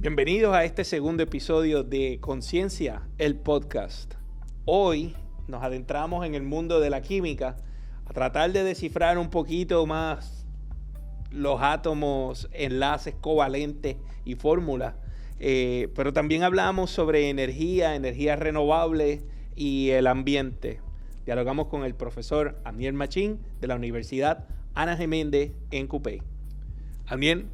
Bienvenidos a este segundo episodio de Conciencia, el podcast. Hoy nos adentramos en el mundo de la química a tratar de descifrar un poquito más los átomos, enlaces covalentes y fórmulas. Pero también hablamos sobre energías renovables y el ambiente. Dialogamos con el profesor Amiel Machín de la Universidad Ana Geméndez en Cupey. Amiel,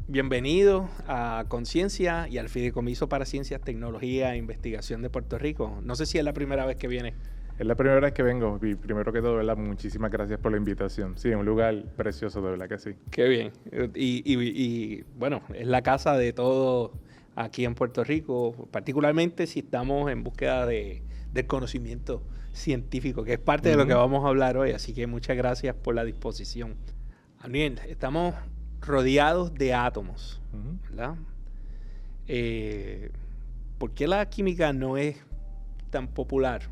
bienvenido a Conciencia y al Fideicomiso para Ciencias, Tecnología e Investigación de Puerto Rico. No sé si es la primera vez que viene. Es la primera vez que vengo y primero que todo, ¿verdad? Muchísimas gracias por la invitación. Sí, un lugar precioso, de verdad que sí. Qué bien. Y bueno, es la casa de todo aquí en Puerto Rico, particularmente si estamos en búsqueda del conocimiento científico, que es parte de lo que vamos a hablar hoy. Así que muchas gracias por la disposición. Amiel, estamos rodeados de átomos, ¿verdad? ¿Por qué la química no es tan popular?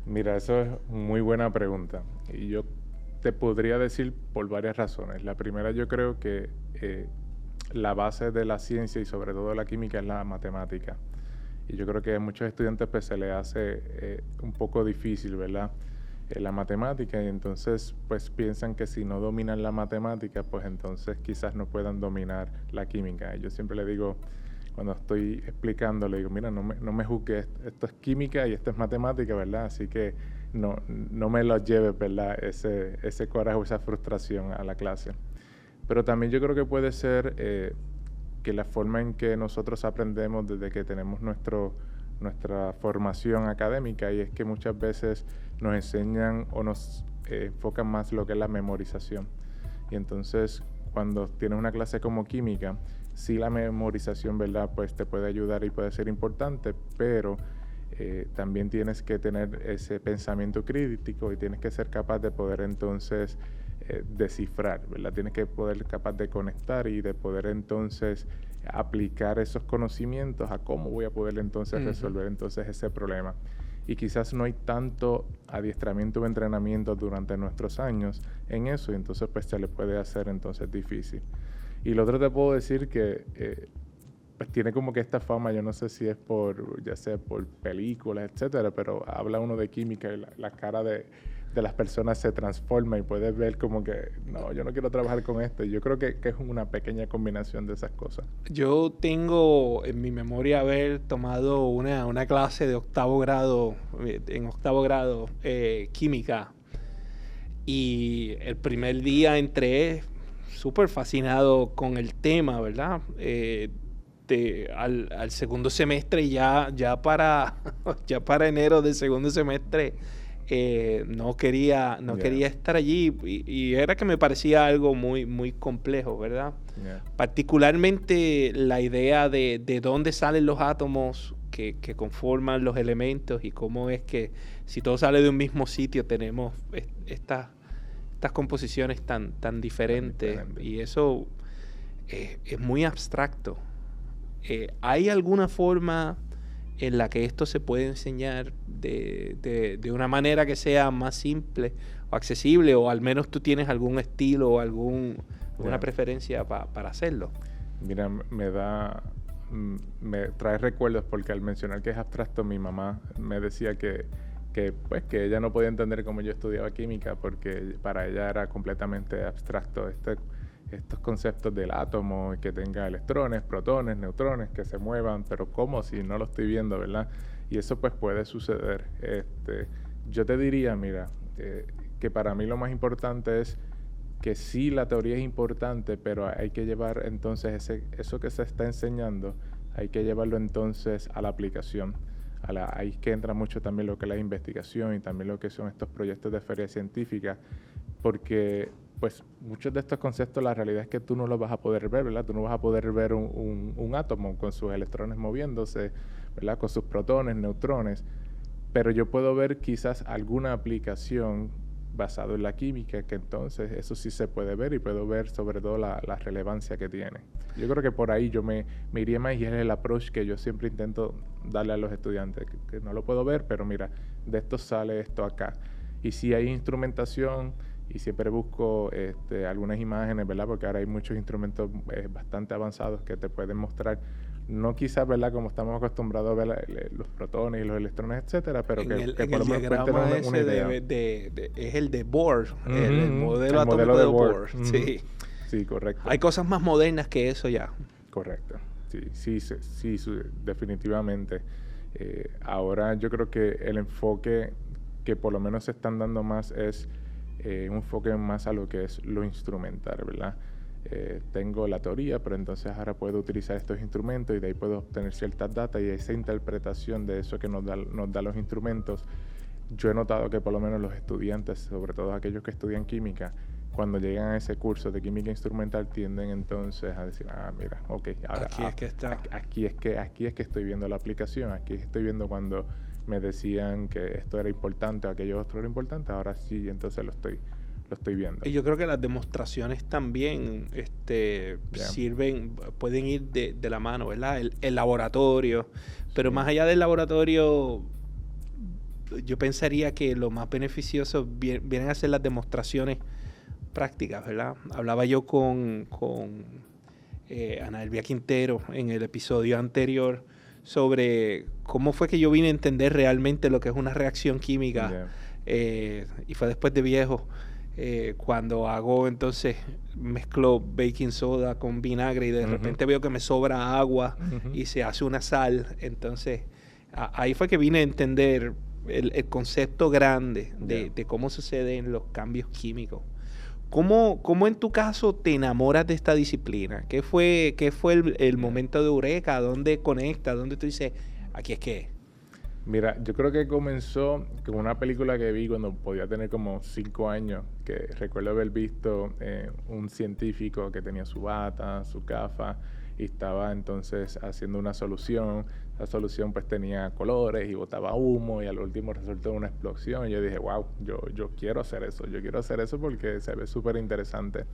Mira, eso es muy buena pregunta. Y yo te podría decir por varias razones. La primera, yo creo que la base de la ciencia y sobre todo de la química es la matemática. Y yo creo que a muchos estudiantes pues, se les hace un poco difícil, ¿verdad? La matemática, y entonces pues piensan que si no dominan la matemática, pues entonces quizás no puedan dominar la química. Y yo siempre le digo, cuando estoy explicando, le digo, mira, no me juzgues, esto es química y esto es matemática, ¿verdad? Así que no me lo lleves, ¿verdad? Ese coraje o esa frustración a la clase. Pero también yo creo que puede ser que la forma en que nosotros aprendemos desde que tenemos nuestra formación académica, y es que muchas veces nos enseñan o nos enfocan más lo que es la memorización. Y entonces, cuando tienes una clase como química, sí la memorización, ¿verdad? Pues te puede ayudar y puede ser importante, pero también tienes que tener ese pensamiento crítico y tienes que ser capaz de poder entonces descifrar, ¿verdad? Tienes que poder capaz de conectar y de poder entonces aplicar esos conocimientos a cómo voy a poder entonces resolver entonces ese problema. Y quizás no hay tanto adiestramiento o entrenamiento durante nuestros años en eso, y entonces pues se le puede hacer entonces difícil. Y lo otro te puedo decir que pues tiene como que esta fama, yo no sé si es ya sea por películas, etcétera, pero habla uno de química y la cara de las personas se transforma y puedes ver como que, no, yo no quiero trabajar con esto. Y yo creo que es una pequeña combinación de esas cosas. Yo tengo en mi memoria haber tomado una clase de octavo grado, química, y el primer día entré súper fascinado con el tema, ¿verdad? Al segundo semestre ya para enero del segundo semestre no quería estar allí y era que me parecía algo muy, muy complejo, ¿verdad? Particularmente la idea de dónde salen los átomos que conforman los elementos y cómo es que si todo sale de un mismo sitio tenemos estas composiciones tan diferentes, y eso es muy abstracto. ¿Hay alguna forma en la que esto se puede enseñar de una manera que sea más simple o accesible, o al menos tú tienes algún estilo o alguna preferencia para hacerlo? Mira, me trae recuerdos porque al mencionar que es abstracto, mi mamá me decía que ella no podía entender cómo yo estudiaba química porque para ella era completamente abstracto estos conceptos del átomo, que tenga electrones, protones, neutrones, que se muevan, pero ¿cómo si no lo estoy viendo, verdad? Y eso pues puede suceder. Yo te diría, mira, que para mí lo más importante es que sí, la teoría es importante, pero hay que llevar entonces eso que se está enseñando, hay que llevarlo entonces a la aplicación. Ahí que entra mucho también lo que es la investigación y también lo que son estos proyectos de feria científica, porque pues muchos de estos conceptos la realidad es que tú no los vas a poder ver, ¿verdad? Tú no vas a poder ver un átomo con sus electrones moviéndose, ¿verdad? Con sus protones, neutrones, pero yo puedo ver quizás alguna aplicación basado en la química, que entonces eso sí se puede ver y puedo ver sobre todo la relevancia que tiene. Yo creo que por ahí yo me iría más, y es el approach que yo siempre intento darle a los estudiantes, que no lo puedo ver, pero mira, de esto sale esto acá. Y si hay instrumentación y siempre busco algunas imágenes, ¿verdad? Porque ahora hay muchos instrumentos bastante avanzados que te pueden mostrar, no quizás, ¿verdad? Como estamos acostumbrados a ver los protones y los electrones, etcétera, pero que por lo menos pueden tener una idea. Es el de Bohr, el modelo el atómico modelo de Bohr. Bohr. Sí. Sí, correcto. Hay cosas más modernas que eso ya. Correcto. Sí, definitivamente. Ahora yo creo que el enfoque que por lo menos se están dando más es un enfoque más a lo que es lo instrumental, ¿verdad? Tengo la teoría, pero entonces ahora puedo utilizar estos instrumentos y de ahí puedo obtener ciertas datas, y esa interpretación de eso que nos da los instrumentos. Yo he notado que por lo menos los estudiantes, sobre todo aquellos que estudian química, cuando llegan a ese curso de química instrumental tienden entonces a decir, mira, ok, ahora aquí es que está. Aquí es que estoy viendo la aplicación, aquí estoy viendo cuando me decían que esto era importante o aquello otro era importante, ahora sí, entonces lo estoy viendo. Y yo creo que las demostraciones también sirven, pueden ir de la mano, ¿verdad? El laboratorio, pero más allá del laboratorio, yo pensaría que lo más beneficioso vienen a ser las demostraciones prácticas, ¿verdad? Hablaba yo con Ana Elvia Quintero en el episodio anterior sobre cómo fue que yo vine a entender realmente lo que es una reacción química, y fue después de viejo, cuando entonces mezclo baking soda con vinagre y de repente veo que me sobra agua y se hace una sal. Entonces ahí fue que vine a entender el concepto grande de cómo suceden los cambios químicos. ¿Cómo en tu caso te enamoras de esta disciplina? ¿Qué fue el momento de eureka? ¿Dónde conectas? ¿Dónde tú dices, aquí es que? Mira, yo creo que comenzó con una película que vi cuando podía tener como 5 años, que recuerdo haber visto un científico que tenía su bata, su gafa, y estaba entonces haciendo una solución. La solución pues tenía colores y botaba humo, y al último resultó una explosión. Y yo dije, wow, yo quiero hacer eso porque se ve súper interesante.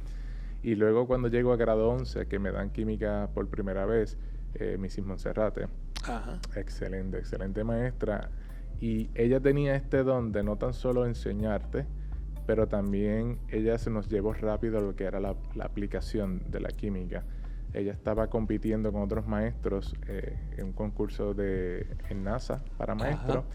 Y luego cuando llego a grado 11, que me dan química por primera vez, Mrs. Monserrate, excelente maestra, y ella tenía este don de no tan solo enseñarte, pero también ella se nos llevó rápido a lo que era la aplicación de la química. Ella estaba compitiendo con otros maestros en un concurso en NASA para maestros.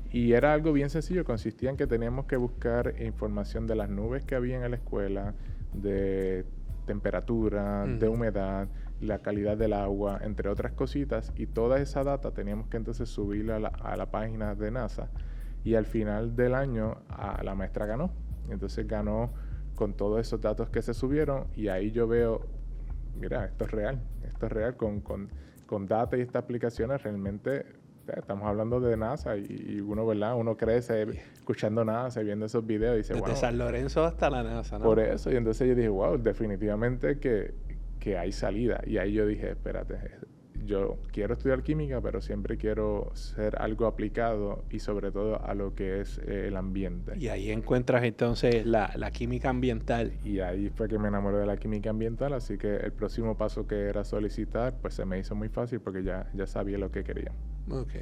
Y era algo bien sencillo. Consistía en que teníamos que buscar información de las nubes que había en la escuela, de temperatura, de humedad, la calidad del agua, entre otras cositas. Y toda esa data teníamos que entonces subirla a la página de NASA. Y al final del año la maestra ganó. Entonces ganó con todos esos datos que se subieron. Y ahí yo veo, mira, esto es real con data y estas aplicaciones realmente. Estamos hablando de NASA y uno, ¿verdad? Uno crece escuchando NASA, viendo esos videos y dice, desde San Lorenzo hasta la NASA, ¿no? Por eso, y entonces yo dije, wow, definitivamente que hay salida. Y ahí yo dije, espérate, yo quiero estudiar química, pero siempre quiero ser algo aplicado y sobre todo a lo que es el ambiente. Y ahí encuentras entonces la química ambiental. Y ahí fue que me enamoré de la química ambiental, así que el próximo paso que era solicitar, pues se me hizo muy fácil porque ya sabía lo que quería. Ok.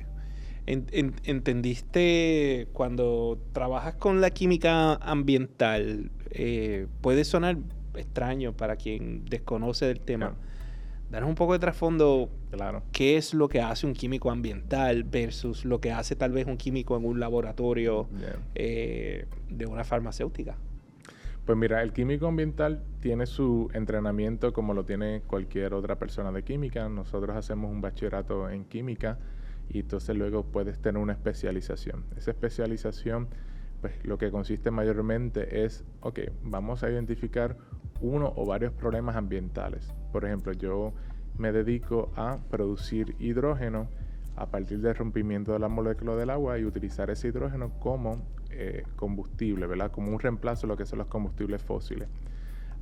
¿Entendiste cuando trabajas con la química ambiental? Puede sonar extraño para quien desconoce del tema. Claro. Danos un poco de trasfondo. Claro. ¿Qué es lo que hace un químico ambiental versus lo que hace tal vez un químico en un laboratorio de una farmacéutica? Pues mira, el químico ambiental tiene su entrenamiento como lo tiene cualquier otra persona de química. Nosotros hacemos un bachillerato en química y entonces luego puedes tener una especialización. Esa especialización, pues lo que consiste mayormente es, ok, vamos a identificar uno o varios problemas ambientales. Por ejemplo, yo me dedico a producir hidrógeno a partir del rompimiento de la molécula del agua y utilizar ese hidrógeno como combustible, ¿verdad? Como un reemplazo de lo que son los combustibles fósiles.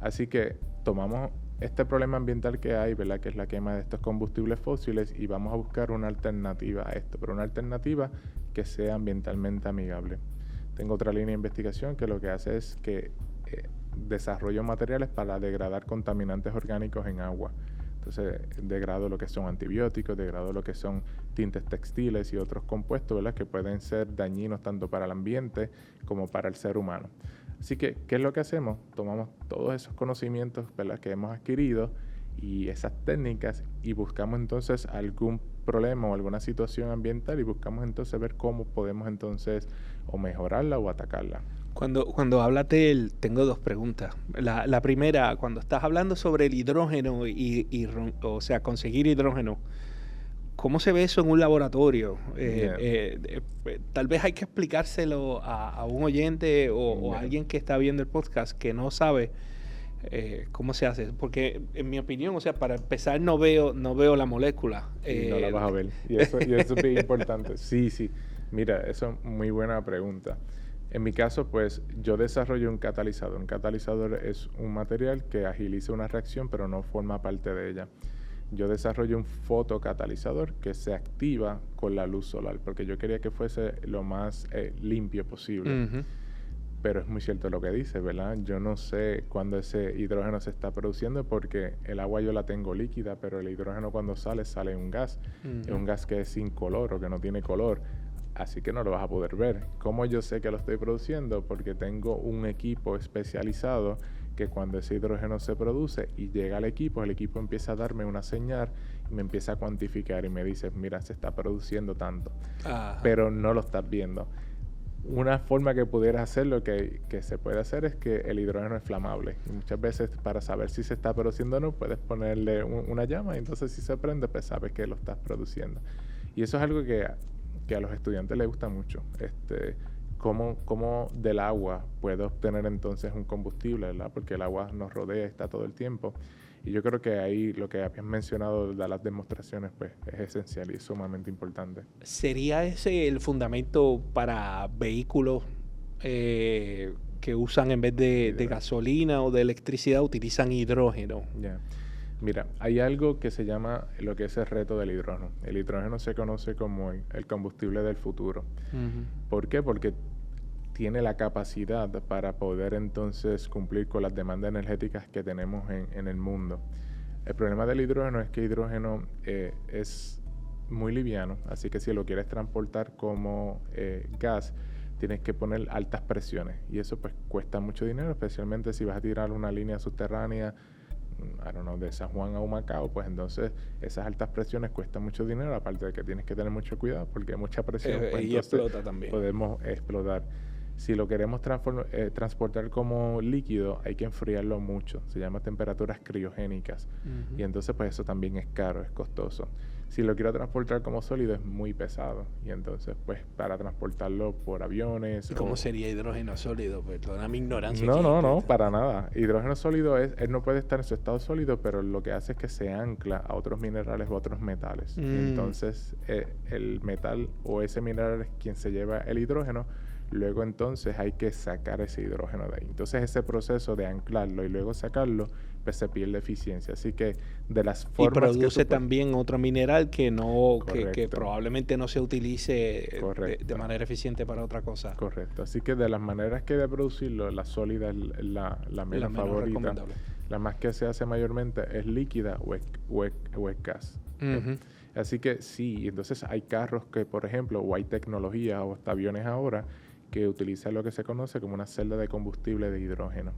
Así que tomamos este problema ambiental que hay, ¿verdad? Que es la quema de estos combustibles fósiles, y vamos a buscar una alternativa a esto, pero una alternativa que sea ambientalmente amigable. Tengo otra línea de investigación que lo que hace es que desarrollo materiales para degradar contaminantes orgánicos en agua. Entonces, degrado lo que son antibióticos, degrado lo que son tintes textiles y otros compuestos, ¿verdad? Que pueden ser dañinos tanto para el ambiente como para el ser humano. Así que, ¿qué es lo que hacemos? Tomamos todos esos conocimientos, ¿verdad?, que hemos adquirido y esas técnicas y buscamos entonces algún problema o alguna situación ambiental y buscamos entonces ver cómo podemos entonces o mejorarla o atacarla. Cuando hablas tengo dos preguntas. La primera, cuando estás hablando sobre el hidrógeno o sea, conseguir hidrógeno, ¿cómo se ve eso en un laboratorio? Tal vez hay que explicárselo a un oyente o a alguien que está viendo el podcast que no sabe cómo se hace. Porque en mi opinión, o sea, para empezar no veo la molécula. No la vas a ver. Y eso es bien importante. Sí. Mira, eso es muy buena pregunta. En mi caso, pues, yo desarrollo un catalizador. Un catalizador es un material que agiliza una reacción, pero no forma parte de ella. Yo desarrollo un fotocatalizador que se activa con la luz solar, porque yo quería que fuese lo más limpio posible. Uh-huh. Pero es muy cierto lo que dice, ¿verdad? Yo no sé cuándo ese hidrógeno se está produciendo porque el agua yo la tengo líquida, pero el hidrógeno cuando sale un gas. Uh-huh. Es un gas que es incoloro, que no tiene color. Así que no lo vas a poder ver. ¿Cómo yo sé que lo estoy produciendo? Porque tengo un equipo especializado que cuando ese hidrógeno se produce y llega al equipo, el equipo empieza a darme una señal y me empieza a cuantificar y me dice, mira, se está produciendo tanto. Ajá. Pero no lo estás viendo. Una forma que pudieras hacerlo, que se puede hacer, es que el hidrógeno es flamable. Y muchas veces para saber si se está produciendo o no, puedes ponerle una llama y entonces si se prende, pues sabes que lo estás produciendo. Y eso es algo que a los estudiantes les gusta mucho. Cómo del agua puedo obtener entonces un combustible, ¿verdad? Porque el agua nos rodea, está todo el tiempo. Y yo creo que ahí lo que habías mencionado de las demostraciones, pues, es esencial y sumamente importante. ¿Sería ese el fundamento para vehículos que usan en vez de gasolina o de electricidad, utilizan hidrógeno? Yeah. Mira, hay algo que se llama lo que es el reto del hidrógeno. El hidrógeno se conoce como el combustible del futuro. Uh-huh. ¿Por qué? Porque tiene la capacidad para poder entonces cumplir con las demandas energéticas que tenemos en el mundo. El problema del hidrógeno es que el hidrógeno es muy liviano, así que si lo quieres transportar como gas, tienes que poner altas presiones y eso pues cuesta mucho dinero, especialmente si vas a tirar una línea subterránea, de San Juan a Humacao, pues entonces esas altas presiones cuestan mucho dinero, aparte de que tienes que tener mucho cuidado porque mucha presión pues, y explota también. Podemos explotar. Si lo queremos transportar como líquido, hay que enfriarlo mucho. Se llama temperaturas criogénicas. Uh-huh. Y entonces pues eso también es caro, es costoso. Si lo quiero transportar como sólido, es muy pesado. Y entonces pues para transportarlo por aviones... ¿Y cómo sería hidrógeno sólido? Perdona mi ignorancia. No, para nada. Hidrógeno sólido él no puede estar en su estado sólido, pero lo que hace es que se ancla a otros minerales u otros metales. Entonces el metal o ese mineral es quien se lleva el hidrógeno. Luego entonces hay que sacar ese hidrógeno de ahí. Entonces ese proceso de anclarlo y luego sacarlo, pues se pierde eficiencia. Así que de las formas y produce también otro mineral que probablemente no se utilice de manera eficiente para otra cosa. Correcto. Así que de las maneras que de producirlo, la sólida es la menos favorita. La más que se hace mayormente es líquida o es gas. Uh-huh. Así que sí, entonces hay carros que, por ejemplo, o hay tecnología o hasta aviones ahora que utilizan lo que se conoce como una celda de combustible de hidrógeno.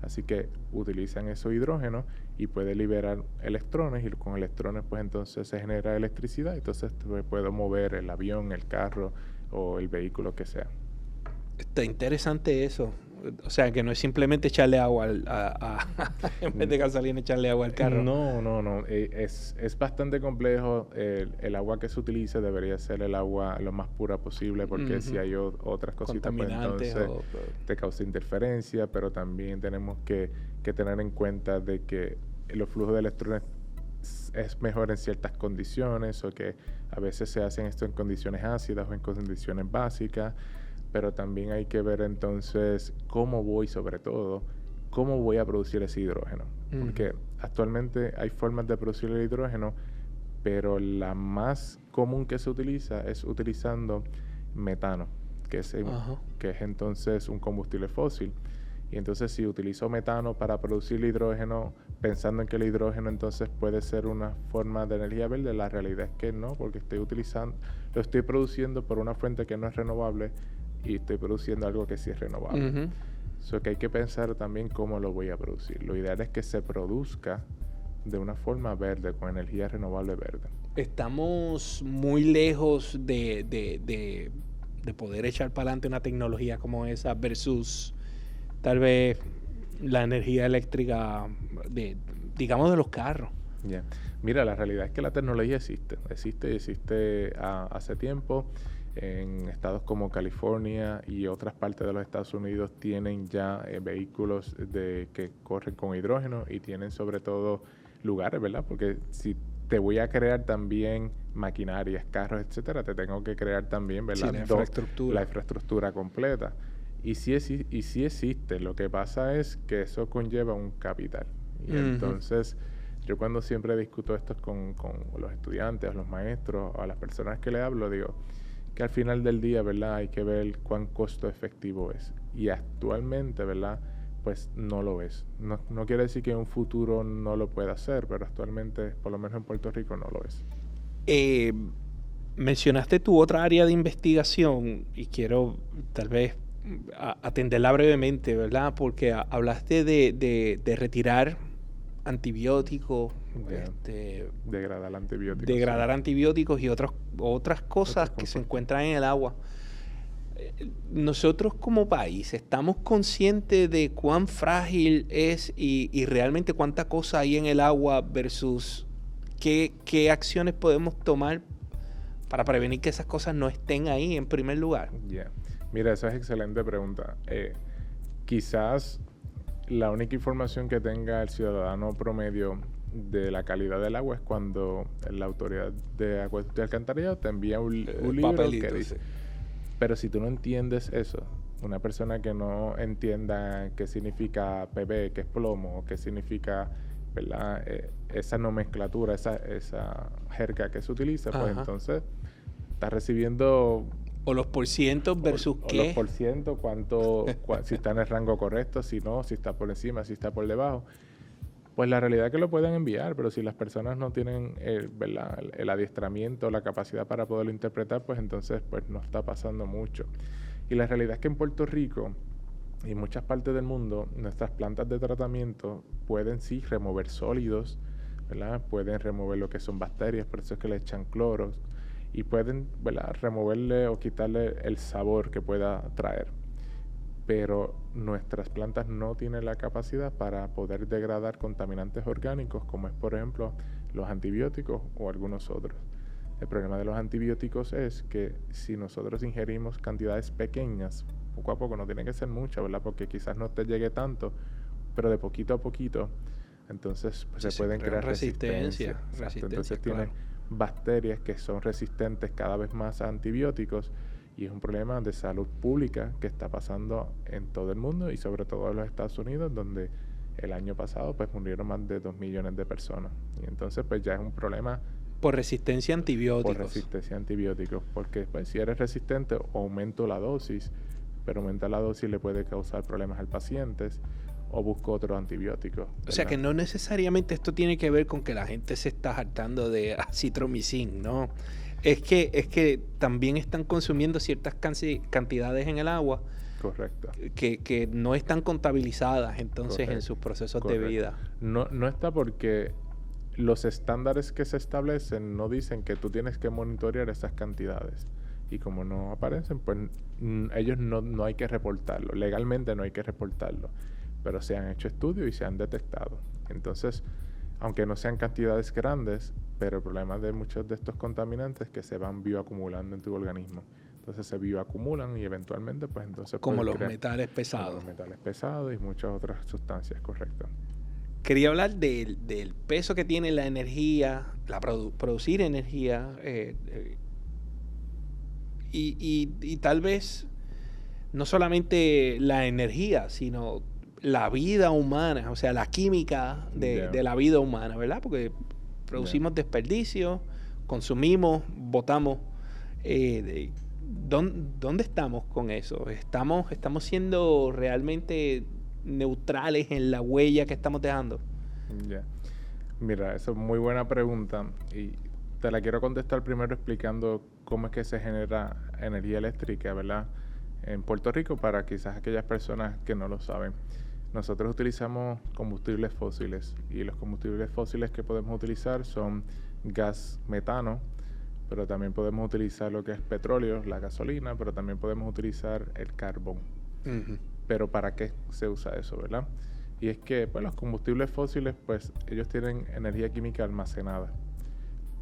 Así que utilizan esos hidrógenos y puede liberar electrones y con electrones pues entonces se genera electricidad. Entonces puedo mover el avión, el carro o el vehículo que sea. Está interesante eso. O sea, que no es simplemente echarle agua en vez de gasolina, echarle agua al carro. No. Es bastante complejo. El agua que se utilice debería ser el agua lo más pura posible porque Uh-huh. si hay otras cositas, pues entonces te causa interferencia, pero también tenemos que tener en cuenta de que los flujos de electrones es mejor en ciertas condiciones o que a veces se hacen esto en condiciones ácidas o en condiciones básicas. Pero también hay que ver entonces cómo voy a producir ese hidrógeno. Uh-huh. Porque actualmente hay formas de producir el hidrógeno, pero la más común que se utiliza es utilizando metano, que es entonces un combustible fósil. Y entonces si utilizo metano para producir el hidrógeno, pensando en que el hidrógeno entonces puede ser una forma de energía verde, la realidad es que no, porque lo estoy produciendo por una fuente que no es renovable y estoy produciendo algo que sí es renovable. Uh-huh. So que hay que pensar también cómo lo voy a producir. Lo ideal es que se produzca de una forma verde, con energía renovable verde. Estamos muy lejos de poder echar para adelante una tecnología como esa versus tal vez la energía eléctrica digamos, de los carros. Yeah. Mira, la realidad es que la tecnología existe hace tiempo. En estados como California y otras partes de los Estados Unidos tienen ya vehículos que corren con hidrógeno y tienen sobre todo lugares, ¿verdad? Porque si te voy a crear también maquinarias, carros, etcétera, te tengo que crear también, ¿verdad? Sí, la infraestructura completa. Y sí existe. Lo que pasa es que eso conlleva un capital. Y entonces, yo cuando siempre discuto esto con los estudiantes, a los maestros, a las personas que le hablo, digo que al final del día, ¿verdad? Hay que ver cuán costo efectivo es. Y actualmente, ¿verdad? Pues no lo es. No quiere decir que en un futuro no lo pueda hacer, pero actualmente, por lo menos en Puerto Rico, no lo es. Mencionaste tu otra área de investigación y quiero tal vez atenderla brevemente, ¿verdad? Porque hablaste de retirar antibióticos, degradar antibióticos. Degradar antibióticos y otras cosas que se encuentran en el agua. Nosotros como país estamos conscientes de cuán frágil es y realmente cuánta cosa hay en el agua versus qué acciones podemos tomar para prevenir que esas cosas no estén ahí en primer lugar. Yeah. Mira, esa es excelente pregunta. Quizás la única información que tenga el ciudadano promedio de la calidad del agua es cuando la autoridad de acueducto y alcantarillado te envía un libro que dice. Sí. Pero si tú no entiendes eso, una persona que no entienda qué significa PB, qué es plomo, qué significa, ¿verdad? Esa nomenclatura, esa jerga que se utiliza, pues entonces está recibiendo... O los porcientos versus qué. O los porcientos, si está en el rango correcto, si no, si está por encima, si está por debajo. Pues la realidad es que lo pueden enviar, pero si las personas no tienen ¿verdad? El adiestramiento, la capacidad para poderlo interpretar, pues entonces pues no está pasando mucho. Y la realidad es que en Puerto Rico y en muchas partes del mundo, nuestras plantas de tratamiento pueden sí remover sólidos, ¿verdad? Pueden remover lo que son bacterias, por eso es que le echan cloros, y pueden, ¿verdad? Removerle o quitarle el sabor que pueda traer. Pero nuestras plantas no tienen la capacidad para poder degradar contaminantes orgánicos, como es, por ejemplo, los antibióticos o algunos otros. El problema de los antibióticos es que si nosotros ingerimos cantidades pequeñas, poco a poco, no tiene que ser mucho, ¿verdad? Porque quizás no te llegue tanto, pero de poquito a poquito, entonces pues, se pueden crear resistencia. Entonces tienen bacterias que son resistentes cada vez más a antibióticos, y es un problema de salud pública que está pasando en todo el mundo y sobre todo en los Estados Unidos, donde el año pasado pues murieron más de 2 millones de personas. Y entonces pues ya es un problema por resistencia a antibióticos. Por resistencia a antibióticos, porque pues, si eres resistente, aumento la dosis, pero aumentar la dosis le puede causar problemas al paciente, o busco otro antibiótico. O sea que no necesariamente esto tiene que ver con que la gente se está hartando de acitromicin, ¿no? Es que también están consumiendo ciertas cantidades en el agua. Correcto. Que no están contabilizadas entonces Correcto. En sus procesos Correcto. De vida. No está porque los estándares que se establecen no dicen que tú tienes que monitorear esas cantidades. Y como no aparecen, pues ellos no hay que reportarlo. Legalmente no hay que reportarlo. Pero se han hecho estudios y se han detectado. Entonces, aunque no sean cantidades grandes, pero el problema de muchos de estos contaminantes es que se van bioacumulando en tu organismo. Entonces se bioacumulan y eventualmente, pues entonces... Como los metales pesados. Como los metales pesados y muchas otras sustancias, correcto. Quería hablar del peso que tiene la energía, producir energía, y tal vez no solamente la energía, sino la vida humana, o sea, la química de la vida humana, ¿verdad? Porque producimos desperdicio, consumimos, botamos. ¿Dónde estamos con eso? ¿Estamos siendo realmente neutrales en la huella que estamos dejando? Mira, eso es muy buena pregunta y te la quiero contestar primero explicando cómo es que se genera energía eléctrica, ¿verdad? En Puerto Rico, para quizás aquellas personas que no lo saben, nosotros utilizamos combustibles fósiles y los combustibles fósiles que podemos utilizar son gas metano, pero también podemos utilizar lo que es petróleo, la gasolina, pero también podemos utilizar el carbón. Pero ¿para qué se usa eso, verdad? Y es que pues, los combustibles fósiles, pues ellos tienen energía química almacenada.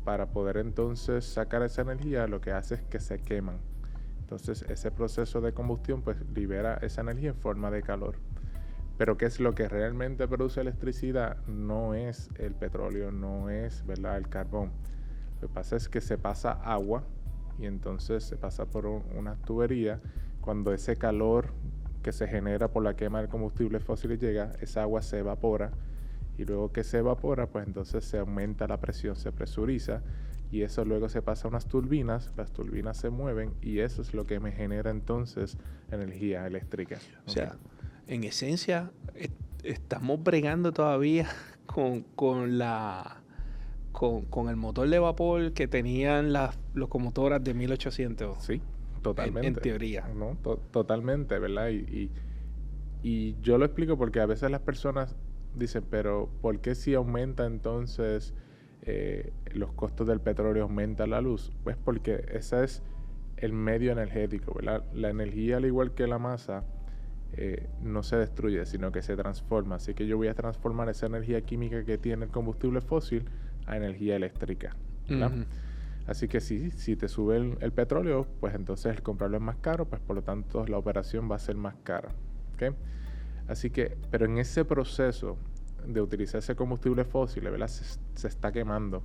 Para poder entonces sacar esa energía, lo que hace es que se queman. Entonces ese proceso de combustión pues libera esa energía en forma de calor. Pero ¿qué es lo que realmente produce electricidad? No es el petróleo, no es, ¿verdad?, el carbón. Lo que pasa es que se pasa agua y entonces se pasa por una tubería. Cuando ese calor que se genera por la quema del combustible fósil llega, esa agua se evapora y luego que se evapora, pues entonces se aumenta la presión, se presuriza y eso luego se pasa a unas turbinas, las turbinas se mueven y eso es lo que me genera entonces energía eléctrica. O sea, en esencia, estamos bregando todavía con el motor de vapor que tenían las locomotoras de 1800. Sí, totalmente. En teoría. No, totalmente, ¿verdad? Y yo lo explico porque a veces las personas dicen, pero ¿por qué si aumenta entonces los costos del petróleo, aumenta la luz? Pues porque ese es el medio energético, ¿verdad? La energía, al igual que la masa, no se destruye, sino que se transforma. Así que yo voy a transformar esa energía química que tiene el combustible fósil a energía eléctrica, ¿verdad? Así que si te sube el petróleo, pues entonces el comprarlo es más caro, pues por lo tanto la operación va a ser más cara, ¿ok? Así que, pero en ese proceso de utilizar ese combustible fósil, ¿verdad?, se está quemando.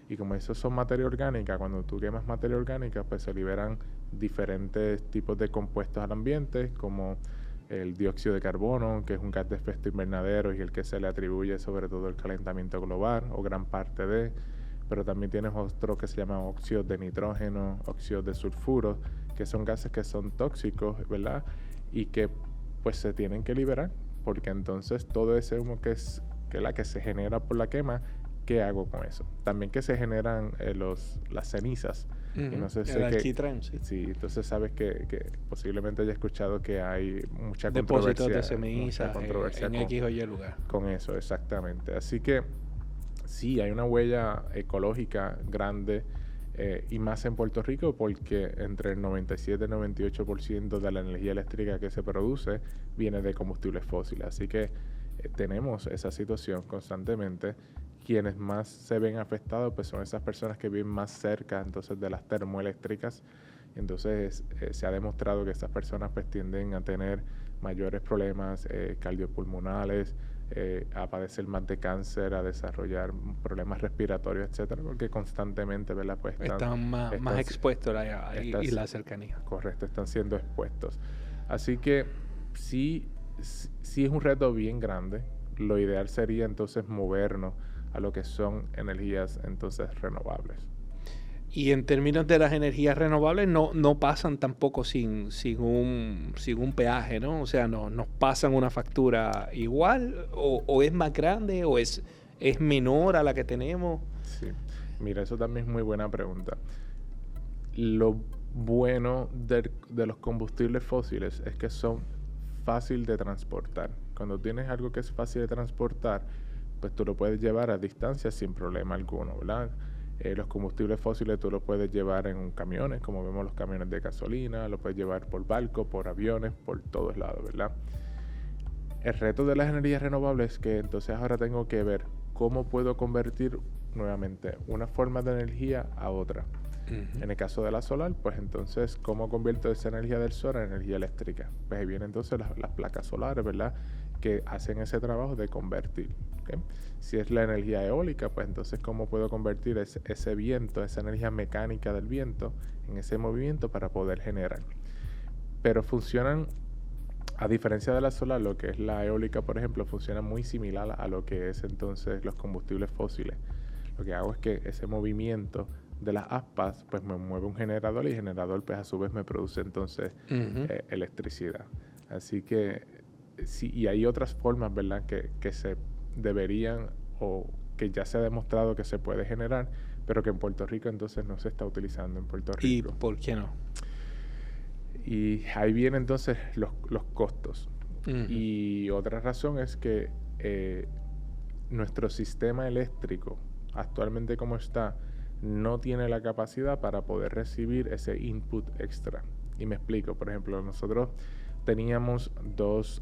Y como eso son materia orgánica, cuando tú quemas materia orgánica, pues se liberan diferentes tipos de compuestos al ambiente, como el dióxido de carbono, que es un gas de efecto invernadero y el que se le atribuye sobre todo el calentamiento global, o gran parte de, pero también tienes otro que se llama óxidos de nitrógeno, óxidos de sulfuro, que son gases que son tóxicos, ¿verdad? Y que pues se tienen que liberar, porque entonces todo ese humo que es la que se genera por la quema, ¿qué hago con eso? También que se generan las cenizas. Y no sé si el alquitrán, sí. Sí, entonces sabes que posiblemente haya escuchado que hay mucha depósitos controversia. de ceniza en X o Y lugar. Con eso, exactamente. Así que sí, hay una huella ecológica grande y más en Puerto Rico porque entre el 97 y el 98% de la energía eléctrica que se produce viene de combustibles fósiles. Así que tenemos esa situación constantemente. Quienes más se ven afectados pues son esas personas que viven más cerca entonces de las termoeléctricas. Entonces se ha demostrado que estas personas pues tienden a tener mayores problemas cardiopulmonales, a padecer más de cáncer, a desarrollar problemas respiratorios, etcétera, porque constantemente, ¿verdad?, pues están más expuestos y la cercanía. Correcto, están siendo expuestos. Así que sí es un reto bien grande. Lo ideal sería entonces movernos a lo que son energías entonces renovables. Y en términos de las energías renovables no pasan tampoco sin un peaje, ¿no? O sea, nos pasan una factura igual o es más grande o es menor a la que tenemos. Sí, mira, eso también es muy buena pregunta. Lo bueno de los combustibles fósiles es que son fácil de transportar. Cuando tienes algo que es fácil de transportar, pues tú lo puedes llevar a distancia sin problema alguno, ¿verdad? Los combustibles fósiles tú los puedes llevar en camiones, como vemos los camiones de gasolina, lo puedes llevar por barco, por aviones, por todos lados, ¿verdad? El reto de las energías renovables es que entonces ahora tengo que ver cómo puedo convertir nuevamente una forma de energía a otra. En el caso de la solar, pues entonces, ¿cómo convierto esa energía del sol en energía eléctrica? Pues ahí vienen entonces las placas solares, ¿verdad?, que hacen ese trabajo de convertir. ¿Okay? Si es la energía eólica, pues entonces, ¿cómo puedo convertir ese viento, esa energía mecánica del viento, en ese movimiento para poder generar? Pero funcionan, a diferencia de la solar, lo que es la eólica, por ejemplo, funciona muy similar a lo que es entonces los combustibles fósiles. Lo que hago es que ese movimiento de las aspas, pues me mueve un generador y el generador pues a su vez me produce entonces electricidad. Así que sí, y hay otras formas, ¿verdad?, que se deberían o que ya se ha demostrado que se puede generar, pero que en Puerto Rico entonces no se está utilizando en Puerto Rico. ¿Y por qué no? Y ahí vienen entonces los costos. Ujú. Y otra razón es que nuestro sistema eléctrico, actualmente como está, no tiene la capacidad para poder recibir ese input extra. Y me explico. Por ejemplo, nosotros teníamos dos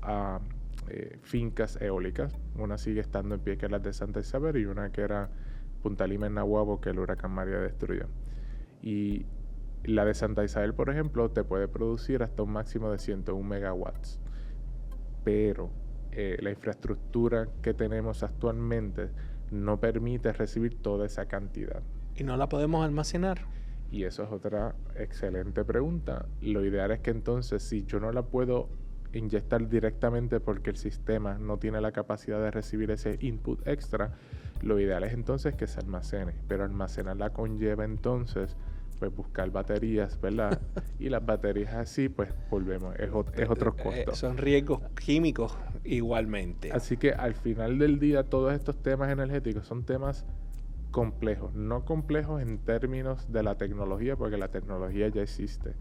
fincas eólicas. Una sigue estando en pie, que es la de Santa Isabel, y una que era Punta Lima en Nahuabo, que el huracán María destruyó. Y la de Santa Isabel, por ejemplo, te puede producir hasta un máximo de 101 megawatts. Pero la infraestructura que tenemos actualmente no permite recibir toda esa cantidad. ¿Y no la podemos almacenar? Y eso es otra excelente pregunta. Lo ideal es que entonces, si yo no la puedo inyectar directamente porque el sistema no tiene la capacidad de recibir ese input extra, lo ideal es entonces que se almacene. Pero almacenarla conlleva entonces pues buscar baterías, ¿verdad? Y las baterías así, pues volvemos, es otro costo. Son riesgos químicos igualmente. Así que al final del día, todos estos temas energéticos son temas complejos, no complejos en términos de la tecnología, porque la tecnología ya existe.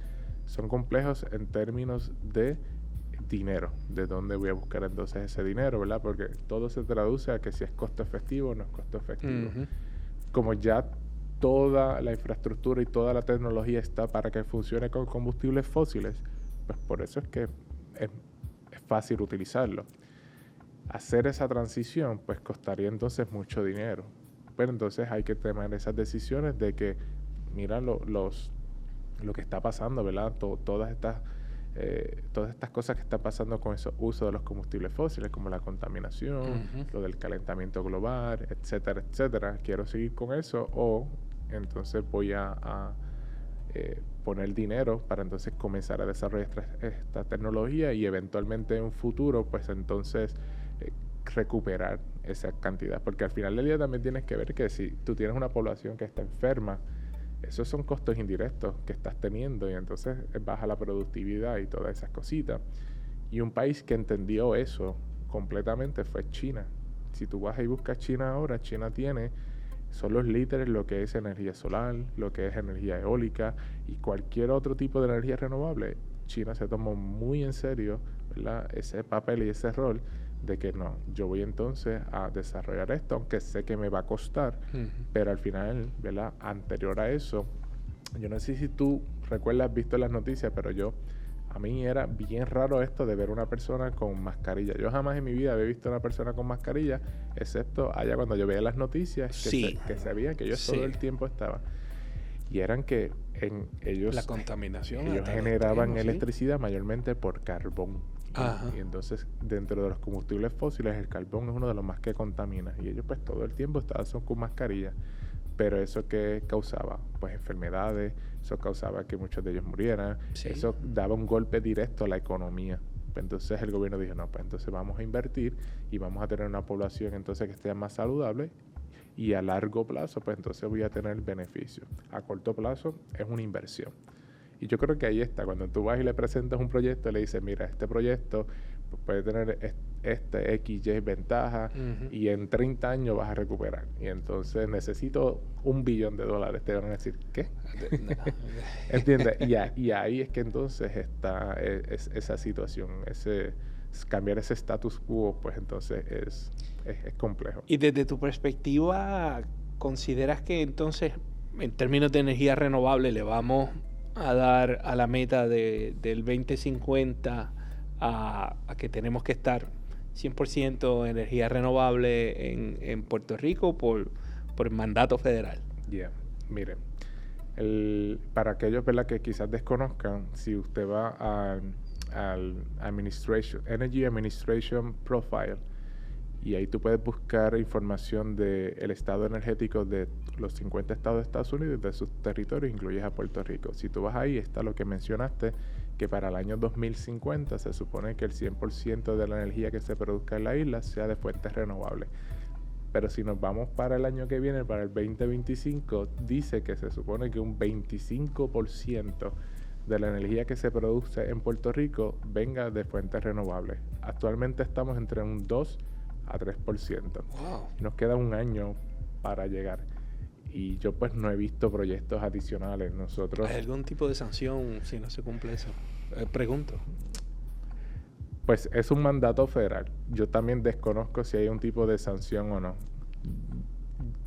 Son complejos en términos de dinero, de dónde voy a buscar entonces ese dinero, ¿verdad? Porque todo se traduce a que si es costo efectivo o no es costo efectivo. Ujú. Como ya toda la infraestructura y toda la tecnología está para que funcione con combustibles fósiles, pues por eso es que es fácil utilizarlo. Hacer esa transición pues costaría entonces mucho dinero, pero entonces hay que tomar esas decisiones de que mira lo que está pasando, ¿verdad? Todas estas cosas que están pasando con ese uso de los combustibles fósiles, como la contaminación, lo del calentamiento global, etcétera, etcétera. ¿Quiero seguir con eso o entonces voy a poner dinero para entonces comenzar a desarrollar esta tecnología y eventualmente en un futuro pues entonces recuperar esa cantidad? Porque al final del día también tienes que ver que si tú tienes una población que está enferma, esos son costos indirectos que estás teniendo y entonces baja la productividad y todas esas cositas. Y un país que entendió eso completamente fue China. Si tú vas y buscas China ahora, China tiene, son los líderes lo que es energía solar, lo que es energía eólica y cualquier otro tipo de energía renovable. China se tomó muy en serio, ¿verdad?, ese papel y ese rol de que no, yo voy entonces a desarrollar esto, aunque sé que me va a costar, pero al final, ¿verdad?, anterior a eso, yo no sé si tú recuerdas, visto las noticias, pero a mí era bien raro esto de ver una persona con mascarilla. Yo jamás en mi vida había visto una persona con mascarilla, excepto allá cuando yo veía las noticias, que sabían que ellos todo el tiempo estaban. Y eran que ellos, la contaminación, ellos generaban electricidad mayormente por carbón. Y entonces dentro de los combustibles fósiles el carbón es uno de los más que contamina. Y ellos pues todo el tiempo estaban con mascarilla. Pero eso que causaba, pues enfermedades, eso causaba que muchos de ellos murieran, eso daba un golpe directo a la economía. Entonces el gobierno dijo, no, pues entonces vamos a invertir y vamos a tener una población entonces que esté más saludable y a largo plazo, pues entonces voy a tener beneficio. A corto plazo es una inversión. Y yo creo que ahí está, cuando tú vas y le presentas un proyecto y le dices, mira, este proyecto puede tener este XY ventaja y en 30 años vas a recuperar. Y entonces necesito $1 billón. Te van a decir, ¿qué? ¿Entiendes? Y ahí es que entonces está esa situación, cambiar ese status quo, pues entonces es complejo. Y desde tu perspectiva, ¿consideras que entonces, en términos de energía renovable, le vamos a dar a la meta del 2050 a que tenemos que estar 100% energía renovable en Puerto Rico por el mandato federal? Miren, para aquellos, ¿verdad?, que quizás desconozcan, si usted va al Energy Administration Profile, y ahí tú puedes buscar información del estado energético de los 50 estados de Estados Unidos y de sus territorios, incluyes a Puerto Rico. Si tú vas ahí, está lo que mencionaste, que para el año 2050 se supone que el 100% de la energía que se produzca en la isla sea de fuentes renovables. Pero si nos vamos para el año que viene, para el 2025, dice que se supone que un 25% de la energía que se produce en Puerto Rico venga de fuentes renovables. Actualmente estamos entre un 2 a 3%. Wow. Nos queda un año para llegar. Y yo pues no he visto proyectos adicionales. Nosotros... ¿Hay algún tipo de sanción si no se cumple eso? Pregunto. Pues es un mandato federal. Yo también desconozco si hay un tipo de sanción o no.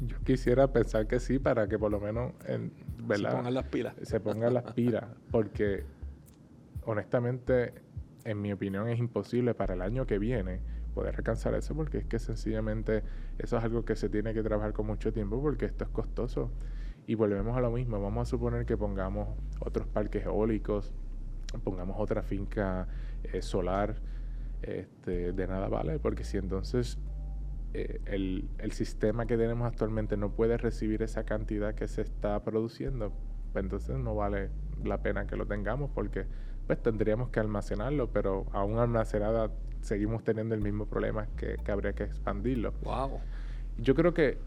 Yo quisiera pensar que sí, para que por lo menos, ¿verdad?, Se pongan las pilas. Se pongan las pilas, porque honestamente, en mi opinión, es imposible para el año que viene poder alcanzar eso, porque es que sencillamente eso es algo que se tiene que trabajar con mucho tiempo, porque esto es costoso. Y volvemos a lo mismo. Vamos a suponer que pongamos otros parques eólicos, pongamos otra finca solar, de nada vale, porque si entonces el sistema que tenemos actualmente no puede recibir esa cantidad que se está produciendo, pues entonces no vale la pena que lo tengamos, porque pues tendríamos que almacenarlo, pero aún almacenada seguimos teniendo el mismo problema, que habría que expandirlo. Wow. Yo creo que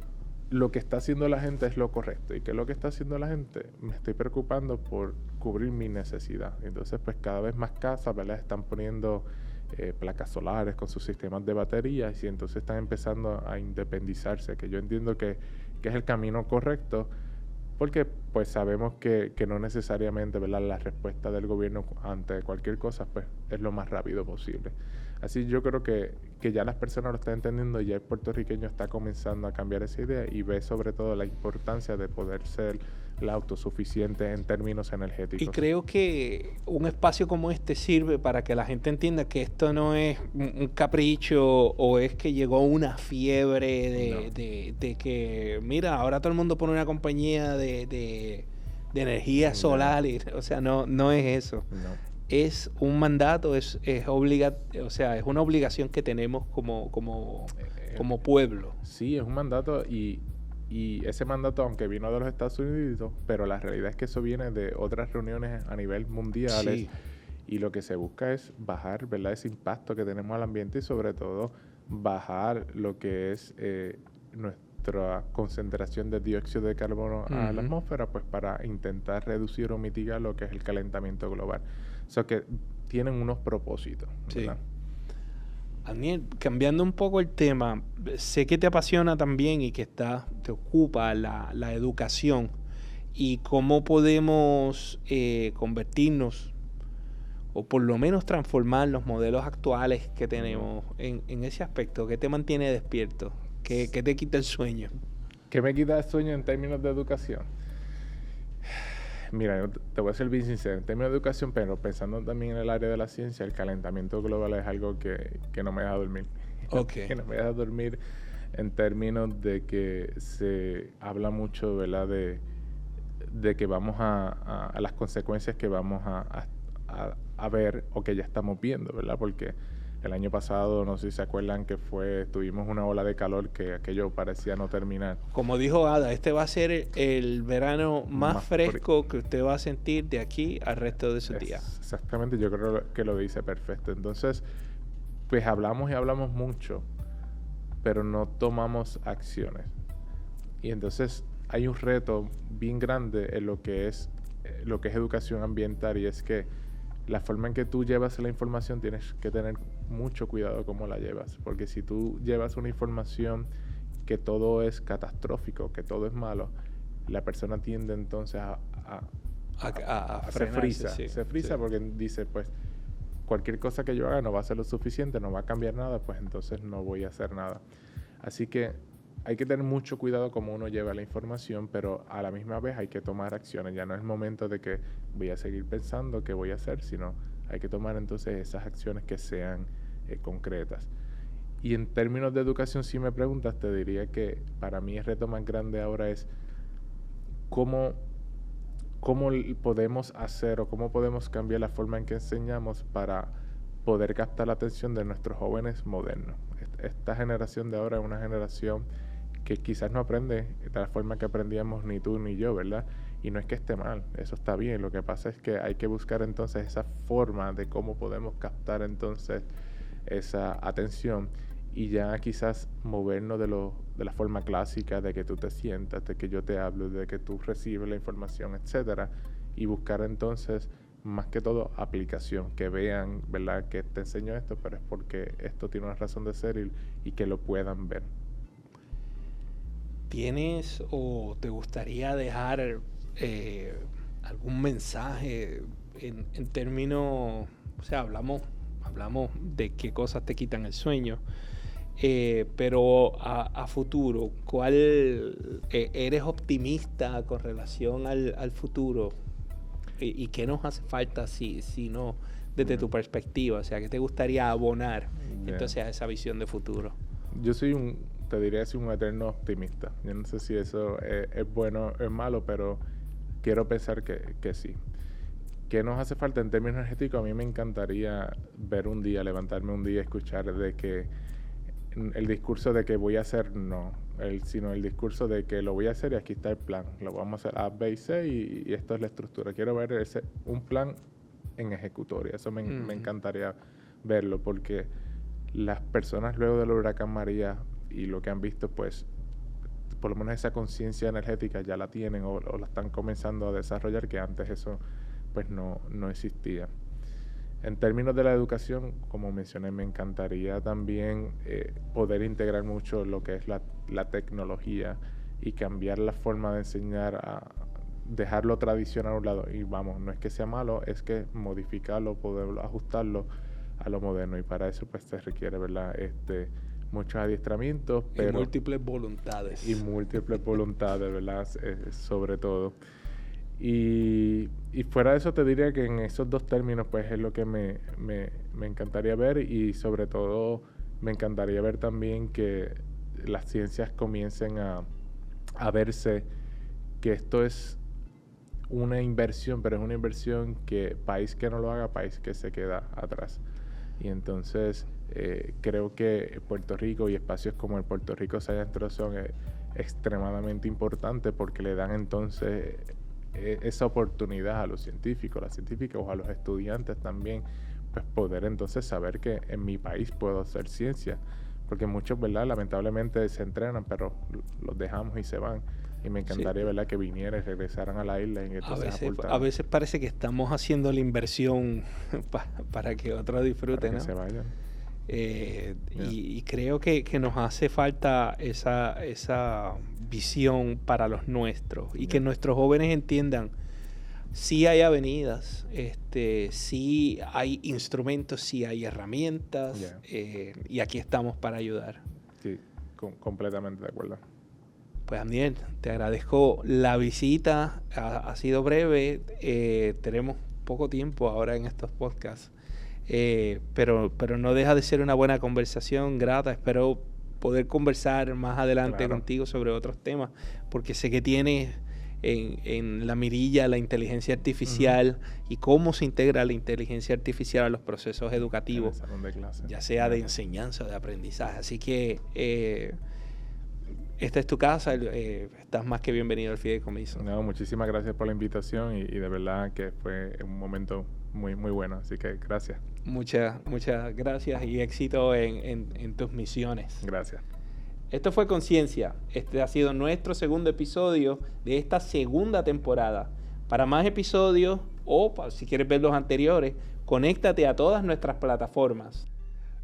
lo que está haciendo la gente es lo correcto. ¿Y qué es lo que está haciendo la gente? Me estoy preocupando por cubrir mi necesidad. Entonces, pues cada vez más casas, ¿verdad?, están poniendo placas solares con sus sistemas de baterías, y entonces están empezando a independizarse, que yo entiendo que es el camino correcto, porque pues sabemos que no necesariamente, ¿verdad?, la respuesta del gobierno ante cualquier cosa pues es lo más rápido posible. Así yo creo que ya las personas lo están entendiendo, y ya el puertorriqueño está comenzando a cambiar esa idea y ve sobre todo la importancia de poder ser la autosuficiente en términos energéticos. Y creo que un espacio como este sirve para que la gente entienda que esto no es un capricho, o es que llegó una fiebre de que, mira, ahora todo el mundo pone una compañía de energía solar. O sea, no es eso. No. Es un mandato, o sea, es una obligación que tenemos como pueblo. Sí, es un mandato, y ese mandato, aunque vino de los Estados Unidos, pero la realidad es que eso viene de otras reuniones a nivel mundial. Sí. Y lo que se busca es bajar, ¿verdad?, ese impacto que tenemos al ambiente, y sobre todo bajar lo que es nuestra concentración de dióxido de carbono a la atmósfera, pues para intentar reducir o mitigar lo que es el calentamiento global. O sea que tienen unos propósitos, ¿verdad? Sí. Daniel, cambiando un poco el tema, sé que te apasiona también y que te ocupa la educación, y cómo podemos convertirnos, o por lo menos transformar los modelos actuales que tenemos en ese aspecto. ¿Qué te mantiene despierto? ¿Qué te quita el sueño? ¿Qué me quita el sueño en términos de educación? Mira, yo te voy a ser bien sincero, en términos de educación, pero pensando también en el área de la ciencia, el calentamiento global es algo que no me deja dormir. Okay. Que no me deja dormir en términos de que se habla mucho, ¿verdad?, de que vamos a las consecuencias que vamos a ver, o que ya estamos viendo, ¿verdad? Porque el año pasado, no sé si se acuerdan, que tuvimos una ola de calor que aquello parecía no terminar. Como dijo Ada, este va a ser el verano más fresco que usted va a sentir de aquí al resto de sus días. Exactamente, yo creo que lo dice perfecto. Entonces, pues hablamos y hablamos mucho, pero no tomamos acciones. Y entonces hay un reto bien grande en lo que es educación ambiental, y es que la forma en que tú llevas la información tienes que tener mucho cuidado cómo la llevas, porque si tú llevas una información que todo es catastrófico, que todo es malo, la persona tiende entonces se frisa, sí. Porque dice, pues cualquier cosa que yo haga no va a ser lo suficiente, no va a cambiar nada, pues entonces no voy a hacer nada. Así que hay que tener mucho cuidado cómo uno lleva la información, pero a la misma vez hay que tomar acciones. Ya no es el momento de que voy a seguir pensando qué voy a hacer, sino hay que tomar entonces esas acciones que sean concretas. Y en términos de educación, si me preguntas, te diría que para mí el reto más grande ahora es cómo podemos hacer, o cómo podemos cambiar la forma en que enseñamos para poder captar la atención de nuestros jóvenes modernos. Esta generación de ahora es una generación que quizás no aprende de la forma que aprendíamos ni tú ni yo, ¿verdad? Y no es que esté mal, eso está bien. Lo que pasa es que hay que buscar entonces esa forma de cómo podemos captar entonces esa atención, y ya quizás movernos de la forma clásica de que tú te sientas, de que yo te hablo, de que tú recibes la información, etcétera, y buscar entonces más que todo aplicación, que vean, ¿verdad?, que te enseño esto, pero es porque esto tiene una razón de ser, y que lo puedan ver. ¿Tienes o te gustaría dejar algún mensaje en términos, o sea, hablamos de qué cosas te quitan el sueño, pero a futuro, ¿eres optimista con relación al futuro? ¿Y qué nos hace falta si no, desde tu perspectiva? O sea, ¿qué te gustaría abonar entonces a esa visión de futuro? Yo te diría, soy un eterno optimista. Yo no sé si eso es bueno o es malo, pero quiero pensar que sí. ¿Qué nos hace falta en términos energéticos? A mí me encantaría levantarme un día, escuchar de que el discurso de que voy a hacer sino el discurso de que lo voy a hacer y aquí está el plan. Lo vamos a hacer A, B y C y esto es la estructura. Quiero ver un plan en ejecutoria. Eso me encantaría verlo, porque las personas luego del huracán María y lo que han visto, pues por lo menos esa conciencia energética ya la tienen o la están comenzando a desarrollar, que antes eso pues no existía. En términos de la educación, como mencioné, me encantaría también poder integrar mucho lo que es la tecnología y cambiar la forma de enseñar, a dejar lo tradicional a un lado. Y vamos, no es que sea malo, es que modificarlo, poder ajustarlo a lo moderno. Y para eso pues se requiere, ¿verdad? Muchos adiestramientos, pero... Y múltiples voluntades. Y múltiples voluntades, ¿verdad? Sobre todo. Y fuera de eso te diría que en esos dos términos pues es lo que me encantaría ver, y sobre todo me encantaría ver también que las ciencias comiencen a verse que esto es una inversión, pero es una inversión que país que no lo haga, país que se queda atrás. Y entonces creo que Puerto Rico y espacios como el Puerto Rico Science Trust son extremadamente importantes, porque le dan entonces esa oportunidad a los científicos, las científicas o a los estudiantes también, pues poder entonces saber que en mi país puedo hacer ciencia, porque muchos, ¿verdad?, lamentablemente se entrenan, pero los dejamos y se van. Y me encantaría, ¿verdad?, que vinieran y regresaran a la isla. Y a veces parece que estamos haciendo la inversión para que otros disfruten, para que ¿no? se vayan. Y creo que nos hace falta esa visión para los nuestros, y que nuestros jóvenes entiendan, sí hay avenidas, sí hay instrumentos, sí hay herramientas, y aquí estamos para ayudar. Sí, completamente de acuerdo. Pues Abdiel, te agradezco la visita, ha sido breve, tenemos poco tiempo ahora en estos podcasts, pero no deja de ser una buena conversación, grata. Espero poder conversar más adelante contigo sobre otros temas, porque sé que tienes en la mirilla la inteligencia artificial y cómo se integra la inteligencia artificial a los procesos educativos, en el salón de clase, ya sea de enseñanza o de aprendizaje. Así que esta es tu casa, estás más que bienvenido al Fideicomiso. No, muchísimas gracias por la invitación y de verdad que fue un momento muy, muy bueno, así que gracias. Muchas gracias y éxito en tus misiones. Gracias. Esto fue Conciencia. Este ha sido nuestro segundo episodio de esta segunda temporada. Para más episodios o si quieres ver los anteriores, conéctate a todas nuestras plataformas.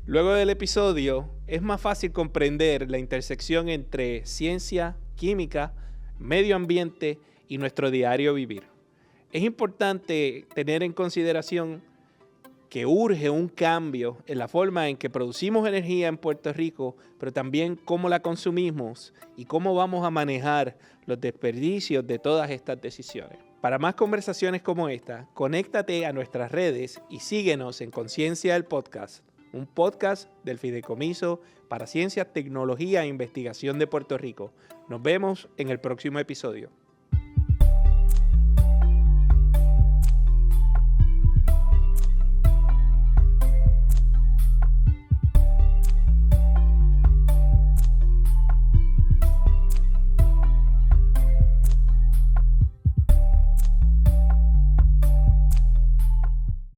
Luego del episodio, es más fácil comprender la intersección entre ciencia, química, medio ambiente y nuestro diario vivir. Es importante tener en consideración que urge un cambio en la forma en que producimos energía en Puerto Rico, pero también cómo la consumimos y cómo vamos a manejar los desperdicios de todas estas decisiones. Para más conversaciones como esta, conéctate a nuestras redes y síguenos en Conciencia el Podcast, un podcast del Fideicomiso para Ciencia, Tecnología e Investigación de Puerto Rico. Nos vemos en el próximo episodio.